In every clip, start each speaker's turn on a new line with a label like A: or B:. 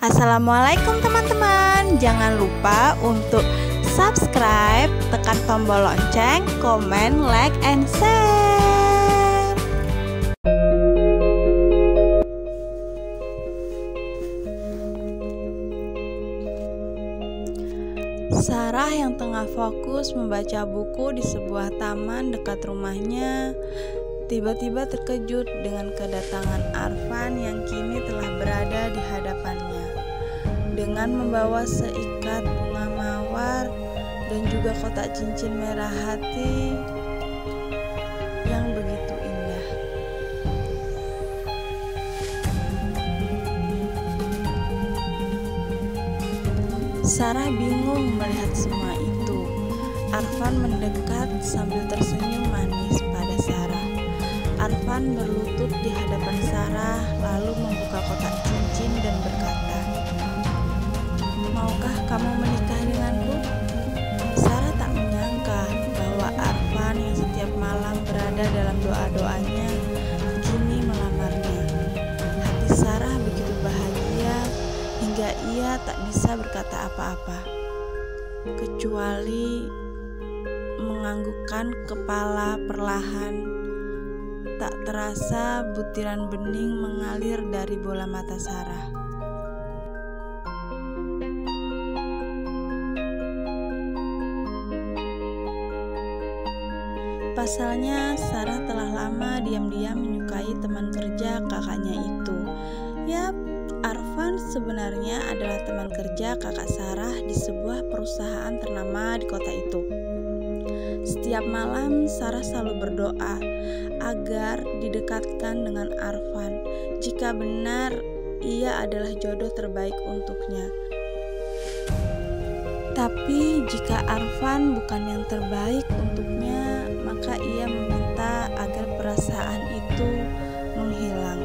A: Assalamualaikum teman-teman. Jangan lupa untuk subscribe, tekan tombol lonceng, komen, like, and share. Sarah yang tengah fokus membaca buku di sebuah taman dekat rumahnya tiba-tiba terkejut dengan kedatangan Arfan yang kini telah berada di hadapannya dengan membawa seikat bunga mawar dan juga kotak cincin merah hati yang begitu indah. Sarah bingung melihat semua itu. Arfan mendekat sambil tersenyum manis pada Sarah. Arfan berlutut di hadapan Sarah lalu membuka kotak cincin dan berkata, "Maukah kamu menikah denganku?" Sarah tak menyangka bahwa Arfan yang setiap malam berada dalam doa-doanya kini melamarnya. Hati Sarah begitu bahagia hingga ia tak bisa berkata apa-apa kecuali menganggukkan kepala perlahan. Tak terasa butiran bening mengalir dari bola mata Sarah. Pasalnya Sarah telah lama diam-diam menyukai teman kerja kakaknya itu. Yap, Arfan sebenarnya adalah teman kerja kakak Sarah di sebuah perusahaan ternama di kota itu. Setiap malam Sarah selalu berdoa agar didekatkan dengan Arfan jika benar ia adalah jodoh terbaik untuknya. Tapi jika Arfan bukan yang terbaik untuknya, maka ia meminta agar perasaan itu menghilang.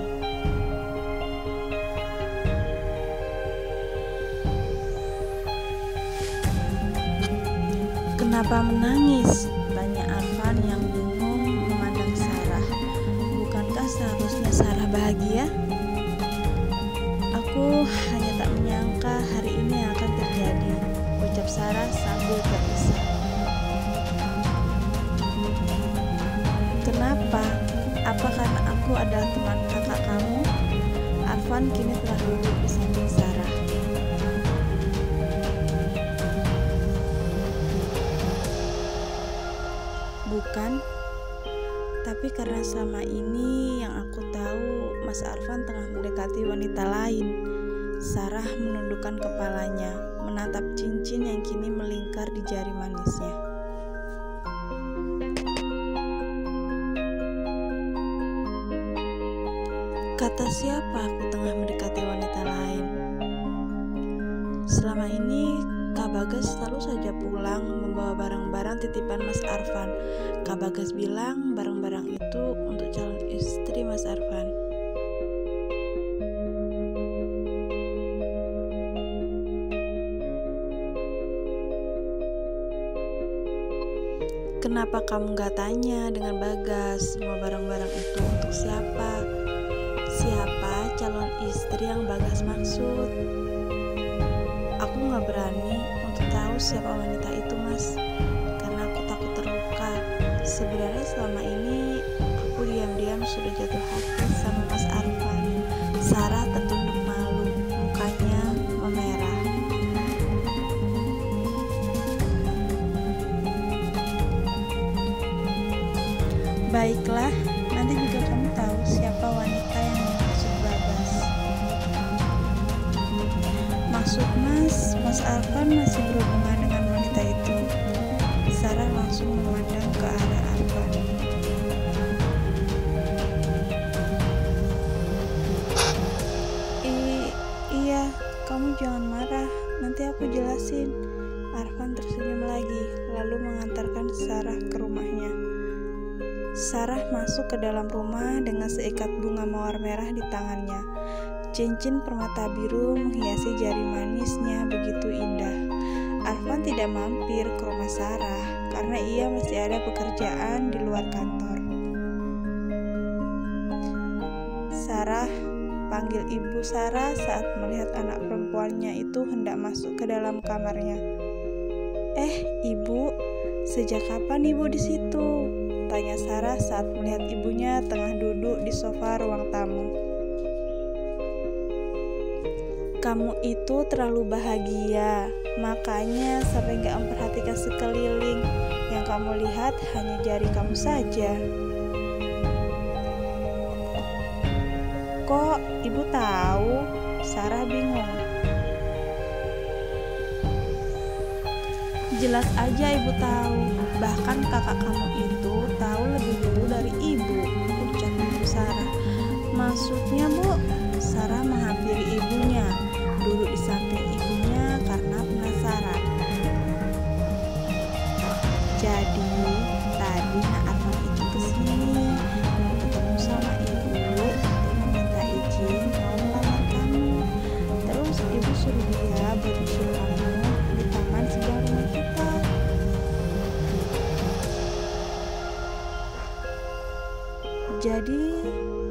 A: "Kenapa menangis?" tanya Arfan yang bingung memandang Sarah. "Bukankah seharusnya Sarah bahagia?" "Aku hanya tak menyangka hari ini akan terjadi," ucap Sarah sambil terpisah. "Kenapa? Apa karena aku adalah teman kakak kamu?" Arfan kini telah duduk di samping Sarah. "Bukan, tapi karena selama ini yang aku tahu Mas Arfan tengah mendekati wanita lain." Sarah menundukkan kepalanya, menatap cincin yang kini melingkar di jari manisnya. "Kata siapa aku tengah mendekati wanita lain? Selama ini Kak Bagas selalu saja pulang membawa barang-barang titipan Mas Arfan. Kak Bagas bilang barang-barang itu untuk calon istri Mas Arfan." "Kenapa kamu gak tanya dengan Bagas semua barang-barang itu untuk siapa? Siapa calon istri yang Bagas maksud?" "Aku gak berani untuk tahu siapa wanita itu, Mas, karena aku takut terluka. Sebenarnya selama ini aku diam-diam sudah jatuh hati sama Mas Arfan." Sarah tertunduk malu, mukanya memerah. "Baiklah, nanti juga kamu tahu siapa wanita yang dimaksud Bagas." "Maksud Mas Arfan masih berhubungan dengan wanita itu?" Sarah langsung memandang ke arah Arfan. Iya, kamu jangan marah, nanti aku jelasin." Arfan tersenyum lagi, lalu mengantarkan Sarah ke rumahnya. Sarah masuk ke dalam rumah dengan seikat bunga mawar merah di tangannya. Cincin permata biru menghiasi jari manisnya begitu indah. Arfan tidak mampir ke rumah Sarah karena ia masih ada pekerjaan di luar kantor. "Sarah," panggil ibu Sarah saat melihat anak perempuan awalnya itu hendak masuk ke dalam kamarnya. Ibu, sejak kapan ibu di situ? Tanya Sarah saat melihat ibunya tengah duduk di sofa ruang tamu. Kamu itu terlalu bahagia, makanya sampai gak memperhatikan sekeliling. Yang kamu lihat hanya jari kamu saja. Kok ibu tahu? Sarah bingung. Jelas aja ibu tahu. Bahkan kakak kamu itu tahu lebih dulu dari ibu, ucap ibu Sarah. Maksudnya, Bu? Sarah menghampiri ibunya, duduk di samping ibunya karena penasaran. Jadi, tadi Nak Arfan itu kesini mau ketemu sama ibu untuk meminta izin mau melamar kamu. Terus ibu suruh dia buat nyusul kamu di taman sebelah rumah kita. Jadi,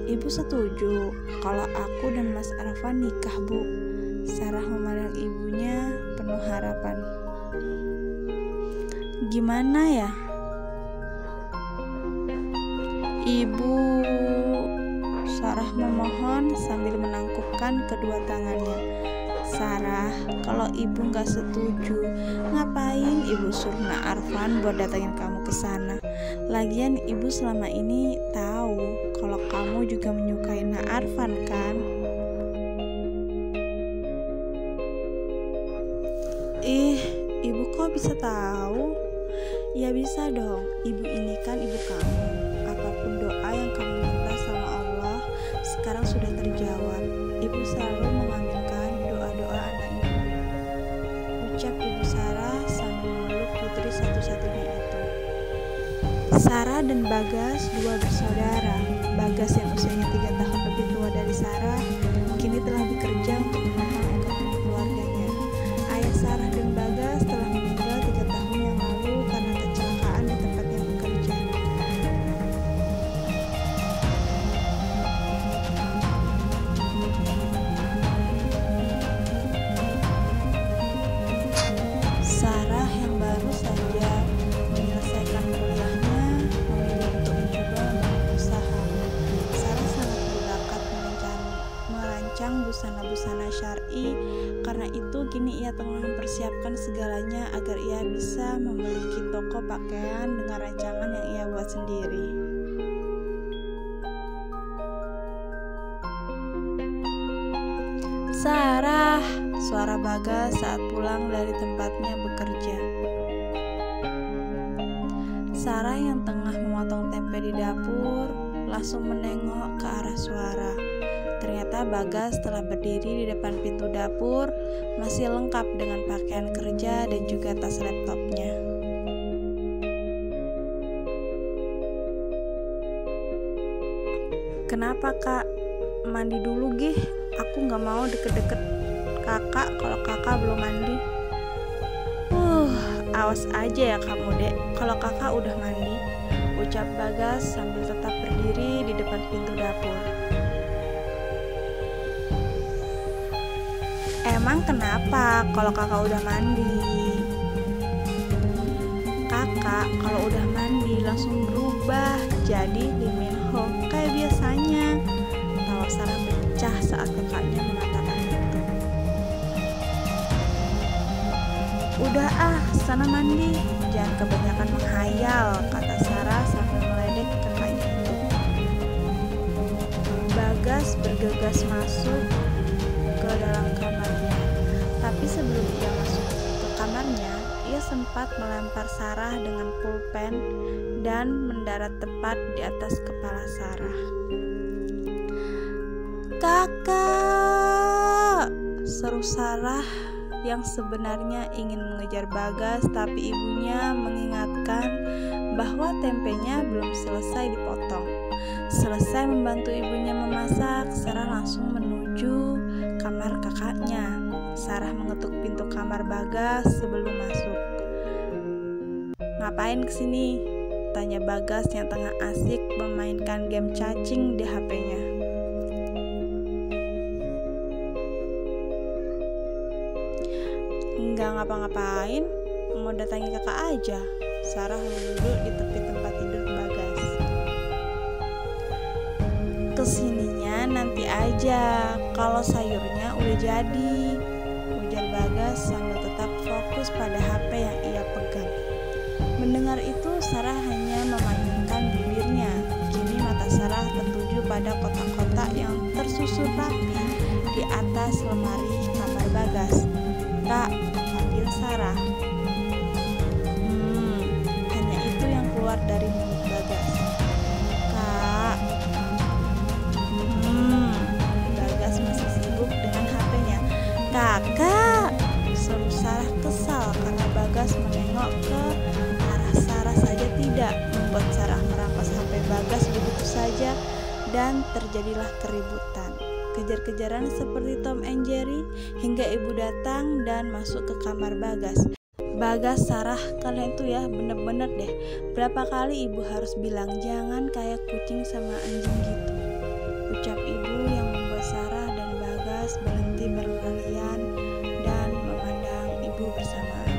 A: ibu setuju kalau aku dan Mas Arfan nikah, Bu? Sarah memandang ibunya penuh harapan. Gimana ya? Ibu, Sarah memohon sambil menangkupkan kedua tangannya. Sarah, kalau ibu gak setuju, ngapain ibu suruh Nak Arfan buat datangin kamu ke sana? Lagian ibu selama ini tahu kalau kamu juga menyukai Nak Arfan, kan? Ibu kok bisa tahu? Ya bisa dong, ibu ini kan ibu kamu. Apapun doa yang kamu minta sama Allah sekarang sudah terjawab. Ibu selalu mengaminkan doa-doa anak ibu, ucap ibu Sarah sambil memeluk putri satu-satunya itu. Sarah dan Bagas dua bersaudara. Bagas yang usianya 3 tahun lebih tua dari Sarah kini telah bekerja untuk menopang ekonomi keluarganya. Ayah Sarah dan Bagas telah meninggal 3 tahun yang lalu karena kecelakaan di tempatnya bekerja. Sarah yang baru saja menyelesaikan kuliahnya memilih untuk mencoba membangun usaha. Sarah sangat berbakat merancang busana-busana syar'i. Karena itu kini ia tengah mempersiapkan segalanya agar ia bisa memiliki toko pakaian dengan rancangan yang ia buat sendiri. Sarah, suara Bagas saat pulang dari tempatnya bekerja. Sarah yang tengah memotong tempe di dapur langsung menengok ke arah suara. Ternyata Bagas telah berdiri di depan pintu dapur, masih lengkap dengan pakaian kerja dan juga tas laptopnya. Kenapa, Kak? Mandi dulu, Gih. Aku gak mau deket-deket kakak kalau kakak belum mandi. Awas aja ya kamu, Dek, kalau kakak udah mandi, ucap Bagas sambil tetap berdiri di depan pintu dapur. Emang kenapa kalau kakak udah mandi? Kakak kalau udah mandi langsung berubah jadi Lee Min Ho kayak biasanya. Tawa Sarah pecah saat kakaknya mengatakan itu. Udah sana mandi, jangan kebanyakan menghayal, kata Sarah sambil meledek kakaknya itu. Bagas bergegas masuk ke dalam kamarnya. Tapi sebelum ia masuk ke kamarnya, ia sempat melempar Sarah dengan pulpen dan mendarat tepat di atas kepala Sarah. Kakak! Seru Sarah yang sebenarnya ingin mengejar Bagas, tapi ibunya mengingatkan bahwa tempenya belum selesai dipotong. Selesai membantu ibunya memasak, Sarah langsung menuju kamar kakaknya. Sarah mengetuk pintu kamar Bagas sebelum masuk. Ngapain kesini? Tanya Bagas yang tengah asik memainkan game cacing di HP-nya. Nggak ngapa-ngapain, mau datangi kakak aja. Sarah duduk di tepi tempat tidur Bagas. Kesininya nanti aja, kalau sayurnya udah jadi, ujar Bagas sambil tetap fokus pada HP yang ia pegang. Mendengar itu, Sarah hanya memanyunkan bibirnya. Kini mata Sarah tertuju pada kotak-kotak yang tersusun rapi di atas lemari kamar Bagas. "Kak," panggil Sarah. Hanya itu yang keluar dari mulut Bagas. "Kak." Bagas masih sibuk dengan HP-nya. "Kakak," seru Sarah kesal karena Bagas menengok ke arah Sarah saja tidak, membuat Sarah merampas HP Bagas begitu saja dan terjadilah keributan. Kejar-kejaran seperti Tom and Jerry hingga ibu datang dan masuk ke kamar Bagas. "Bagas, Sarah, kalian tuh ya bener-bener deh. Berapa kali ibu harus bilang jangan kayak kucing sama anjing gitu," ucap ibu yang membuat Sarah dan Bagas berhenti berlarian dan memandang ibu bersamaan.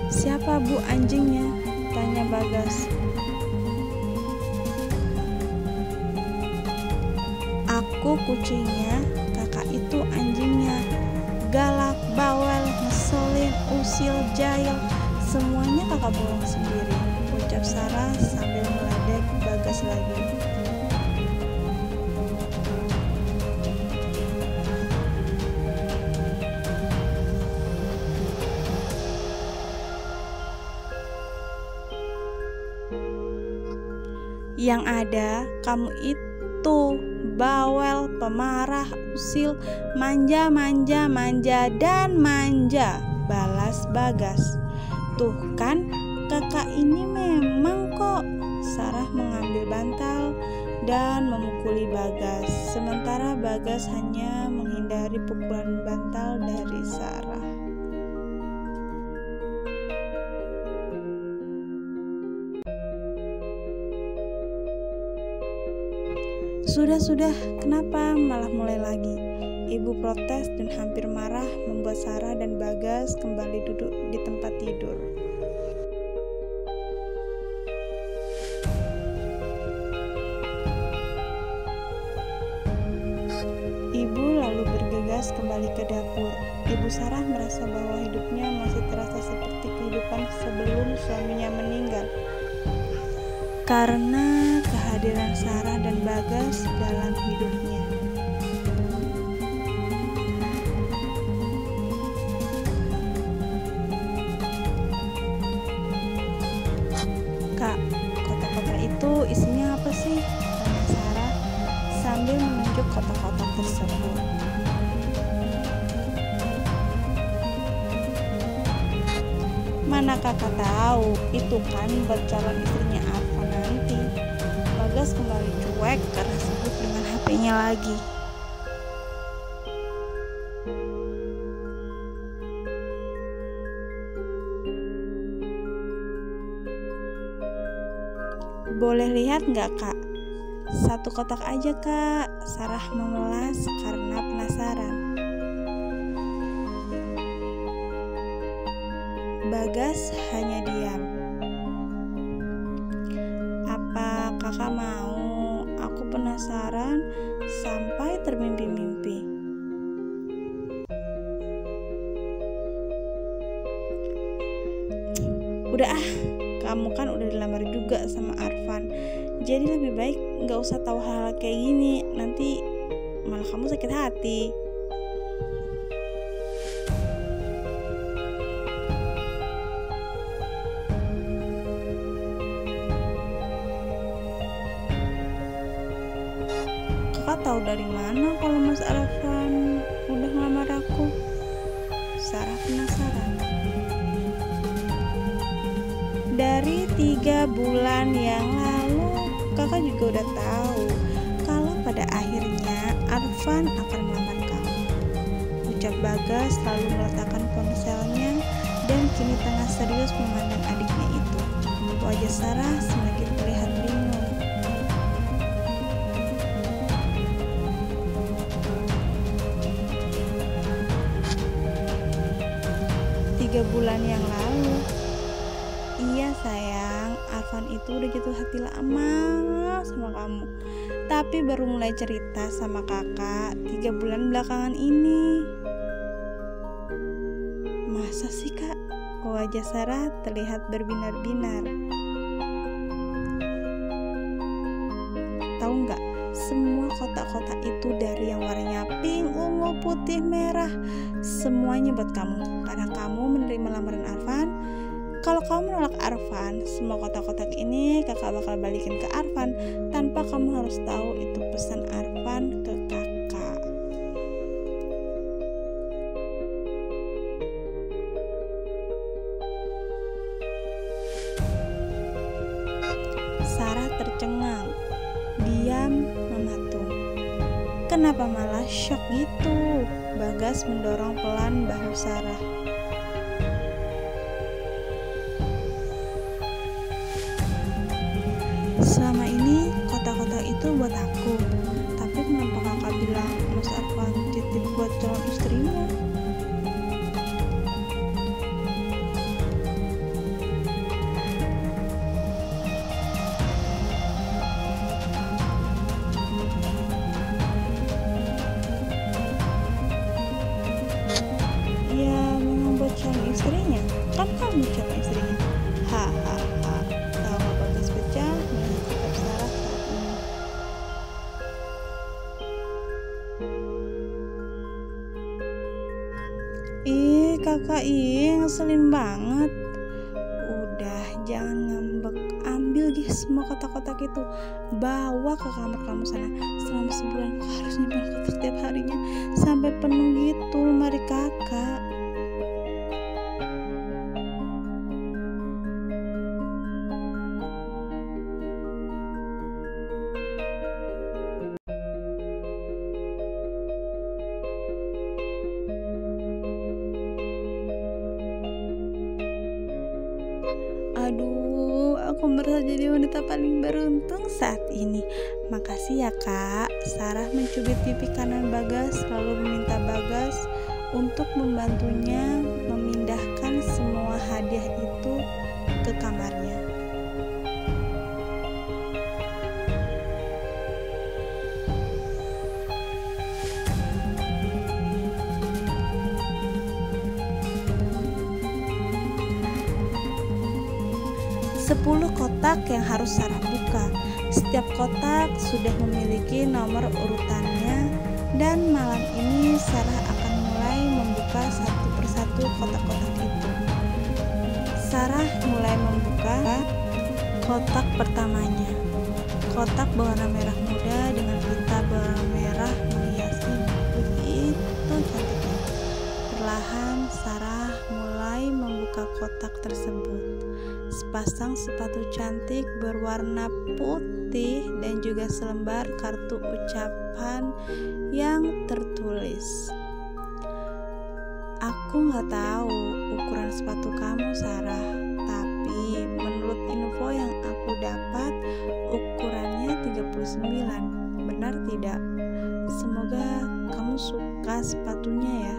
A: "Siapa bu anjingnya?" tanya Bagas. "Aku kucingnya, kakak itu anjingnya. Galak, bawel, ngeselin, usil, jahil, semuanya kakak bohong sendiri," ucap Sarah sambil meledek Bagas lagi. "Yang ada kamu itu bawel, pemarah, usil, manja, dan manja," balas Bagas. "Tuh kan, kakak ini memang kok." Sarah mengambil bantal dan memukuli Bagas, sementara Bagas hanya menghindari pukulan bantal dari Sarah. Sudah, kenapa malah mulai lagi?" Ibu protes dan hampir marah, membuat Sarah dan Bagas kembali duduk di tempat tidur. Ibu lalu bergegas kembali ke dapur. Ibu Sarah merasa bahwa hidupnya masih terasa seperti kehidupan sebelum suaminya meninggal, karena kehadiran Sarah dan Bagas dalam hidupnya. "Kak, kotak-kotak itu isinya apa sih?" tanya Sarah sambil menunjuk kotak-kotak tersebut. "Mana kakak tahu, itu kan buat calon istrinya Arfan nanti." Bagas kembali cuek karena sibuk dengan HP-nya lagi. "Boleh lihat nggak kak?" "Satu kotak aja kak," Sarah memelas karena penasaran. Bagas hanya diam. "Apa kakak mau? Aku penasaran sampai termimpi-mimpi." "Udah ah, kamu kan udah dilamar juga sama Arfan, jadi lebih baik gak usah tahu hal-hal kayak gini, nanti malah kamu sakit hati." "Kakak tahu dari mana kalau Mas Arfan udah ngelamar aku?" Sarah penasaran. "Dari 3 bulan yang lalu kakak juga udah tahu kalau pada akhirnya Arfan akan melamar kamu," ucap Bagas lalu meletakkan ponselnya dan kini tengah serius memandang adiknya itu. Wajah Sarah semakin terlihat bingung. 3 bulan yang lalu. Iya sayang, Arfan itu udah jatuh hati lama sama kamu. Tapi baru mulai cerita sama kakak 3 bulan belakangan ini. Masa sih kak? Wajah Sarah terlihat berbinar-binar. Tahu nggak? Semua kotak-kotak itu dari yang warnanya pink, ungu, putih, merah, semuanya buat kamu. Karena kamu menerima lamaran Arfan. Kalau kamu menolak Arfan, semua kotak-kotak ini kakak bakal balikin ke Arfan tanpa kamu harus tahu itu pesan Arfan ke kakak. Sarah tercengang, diam mematung. Kenapa malah shock gitu? Bagas mendorong pelan bahu Sarah. Selama ini kotak-kotak itu buat aku. Tapi kenapa kakak bilang Mas Arfan titip buat calon istrinya? Ya memang buat calon istrinya. Kan kamu calon istrinya. Hahaha. Tawa Bagas pecah melihat sikap Sarah saat ini. Ih kakak, ngeselin banget. Udah jangan ngambek. Ambil guys semua kotak-kotak itu, bawa ke kamar kamu sana. Selama sebulan kau harus nyimpan kotak tiap harinya sampai penuh gitu lemari kakak. Aduh, aku merasa jadi wanita paling beruntung saat ini. Makasih ya kak. Sarah mencubit pipi kanan Bagas lalu meminta Bagas untuk membantunya memindahkan semua hadiah itu ke kamarnya. Sepuluh kotak yang harus Sarah buka. Setiap kotak sudah memiliki nomor urutannya dan malam ini Sarah akan mulai membuka satu persatu kotak-kotak itu. Sarah mulai membuka kotak pertamanya. Kotak berwarna merah muda dengan pita berwarna merah menghiasi, begitu cantiknya. Perlahan Sarah mulai membuka kotak tersebut. Sepasang sepatu cantik berwarna putih dan juga selembar kartu ucapan yang tertulis. Aku nggak tahu ukuran sepatu kamu Sarah, tapi menurut info yang aku dapat ukurannya 39. Benar tidak? Semoga kamu suka sepatunya ya.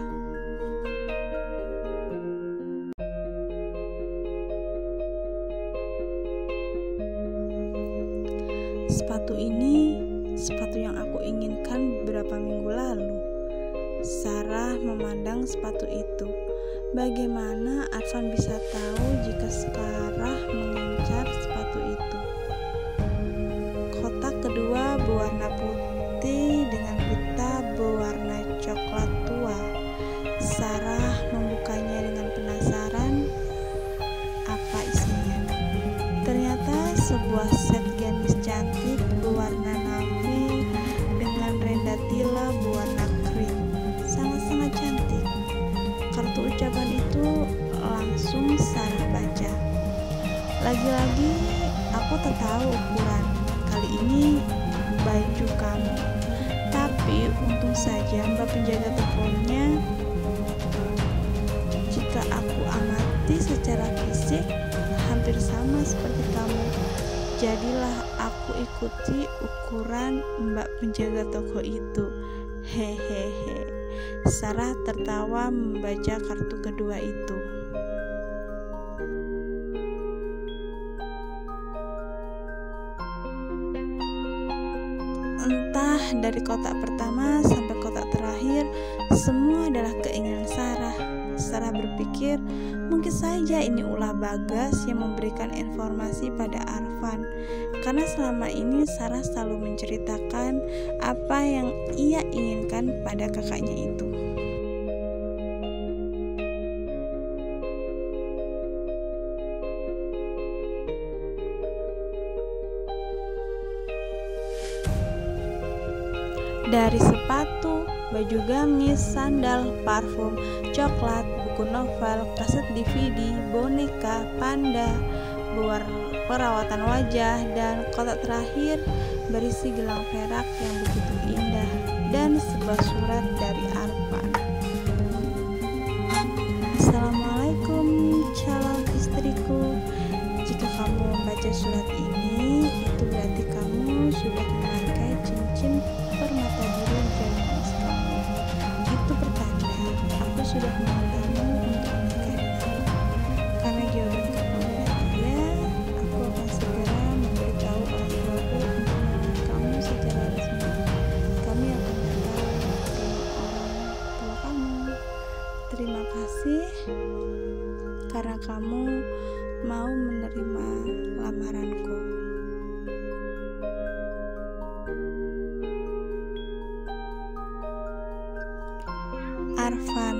A: Sepatu ini sepatu yang aku inginkan beberapa minggu lalu. Sarah memandang sepatu itu. Bagaimana Arfan bisa tahu jika Sarah mengincar sepatu itu? Kotak kedua berwarna putih dengan pita berwarna coklat tua. Sarah membukanya dengan penasaran. Apa isinya? Ternyata sebuah set gamis cantik berwarna navy dengan rendatila berwarna krim. Sangat-sangat cantik. Kartu ucapan itu langsung Sarah baca. Lagi-lagi aku tak tahu ukuran. Kali ini baju kamu. Tapi untung saja Mbak penjaga tokonya. Jika aku amati secara fisik, hampir sama seperti kamu. Jadilah aku ikuti ukuran Mbak penjaga toko itu. Hehehe. Sarah tertawa membaca kartu kedua itu. Entah dari kotak pertama sampai kotak terakhir, semua adalah keinginan Sarah. Sarah berpikir, mungkin saja ini ulah Bagas yang memberikan informasi pada Arfan. Karena selama ini Sarah selalu menceritakan apa yang ia inginkan pada kakaknya itu. Dari sepatu, baju gamis, sandal, parfum, coklat, buku novel, kaset DVD, boneka, panda, perawatan wajah, dan kotak terakhir berisi gelang perak yang begitu indah dan sebuah surat dari Arfan. Assalamualaikum calon istriku. Jika kamu membaca surat ini, itu berarti kamu sudah memakai cincin permata biru jari emas kamu. Itu pertanda aku sudah memintanya untuk menikah denganmu. Karena jawaban kamu adalah iya, aku akan segera memberitahu orang tuaku untuk melamar kamu secara resmi. Kami akan datang ke rumah orang tua kamu. Terima kasih karena kamu mau menerima lamaranku. Arfan,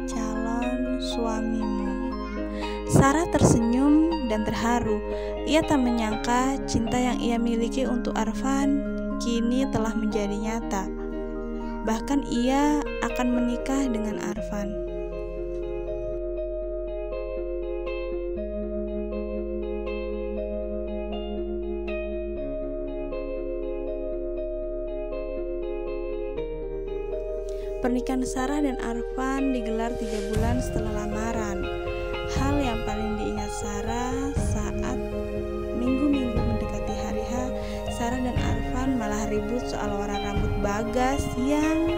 A: calon suamimu. Sarah tersenyum dan terharu. Ia tak menyangka cinta yang ia miliki untuk Arfan kini telah menjadi nyata. Bahkan ia akan menikah dengan Arfan. Pernikahan Sarah dan Arfan digelar 3 bulan setelah lamaran. Hal yang paling diingat Sarah saat minggu-minggu mendekati hari H, Sarah dan Arfan malah ribut soal warna rambut Bagas yang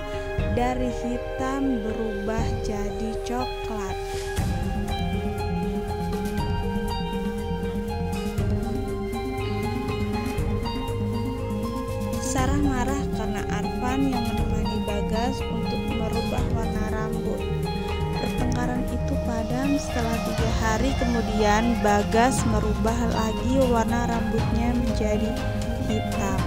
A: dari hitam berubah jadi coklat. Sarah marah karena Arfan yang menemani Bagas untuk merubah warna rambut. Pertengkaran itu padam setelah 3 hari kemudian Bagas merubah lagi warna rambutnya menjadi hitam.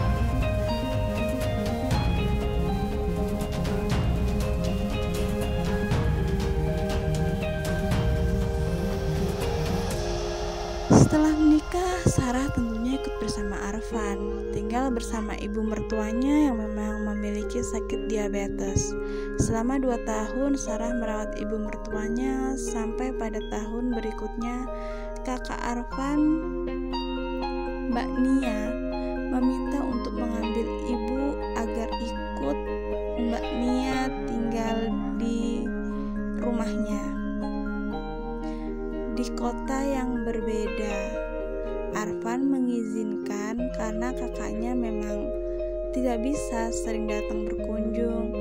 A: Setelah menikah, Sarah tentunya ikut bersama Arfan, tinggal bersama ibu mertuanya yang memang memiliki sakit diabetes. Selama 2 tahun, Sarah merawat ibu mertuanya sampai pada tahun berikutnya, kakak Arfan, Mbak Nia, meminta untuk mengambil ibu agar ikut Mbak Nia tinggal di rumahnya. Di kota yang berbeda, Arfan mengizinkan karena kakaknya memang tidak bisa sering datang berkunjung.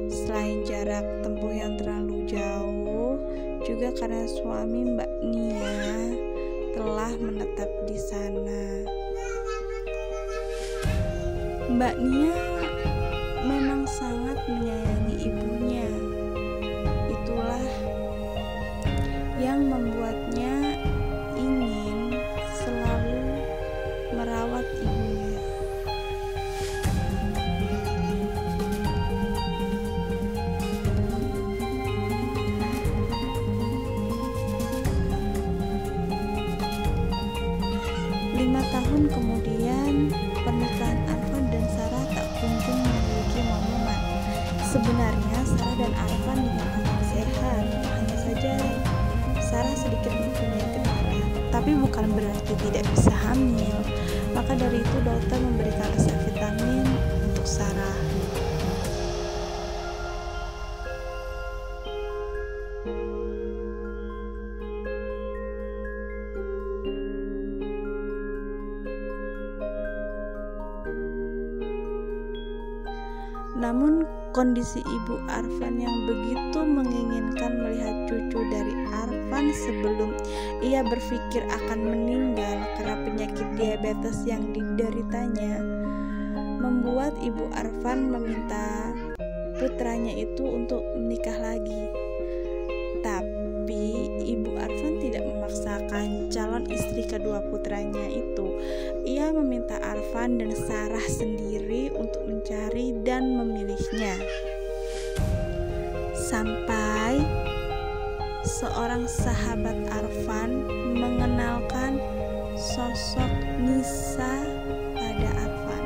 A: Selain jarak tempuh yang terlalu jauh, juga karena suami Mbak Nia telah menetap di sana. Mbak Nia memang sangat menyayangi ibunya. Itulah yang membuatnya ingin selalu merawat ibunya. Lima tahun kemudian, pernikahan Arfan dan Sarah tak kunjung memiliki momongan. Sebenarnya Sarah dan Arfan dinyatakan sehat, hanya saja Sarah sedikit mempunyai kendala, tapi bukan berarti tidak bisa hamil. Maka dari itu dokter memberikan resep vitamin untuk Sarah. Namun kondisi Ibu Arfan yang begitu menginginkan melihat cucu dari Arfan sebelum ia berpikir akan meninggal karena penyakit diabetes yang dideritanya membuat Ibu Arfan meminta putranya itu untuk menikah lagi. Tapi Ibu Arfan tidak memaksakan calon istri kedua putranya itu. Ia meminta Arfan dan Sarah sendiri untuk mencari dan memilihnya. Sampai seorang sahabat Arfan mengenalkan sosok Nisa pada Arfan.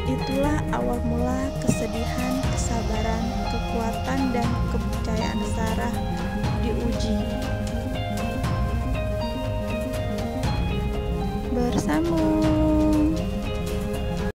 A: Itulah awal mula kesedihan, kesabaran, kekuatan, dan kepercayaan Sarah diuji. Bersambung.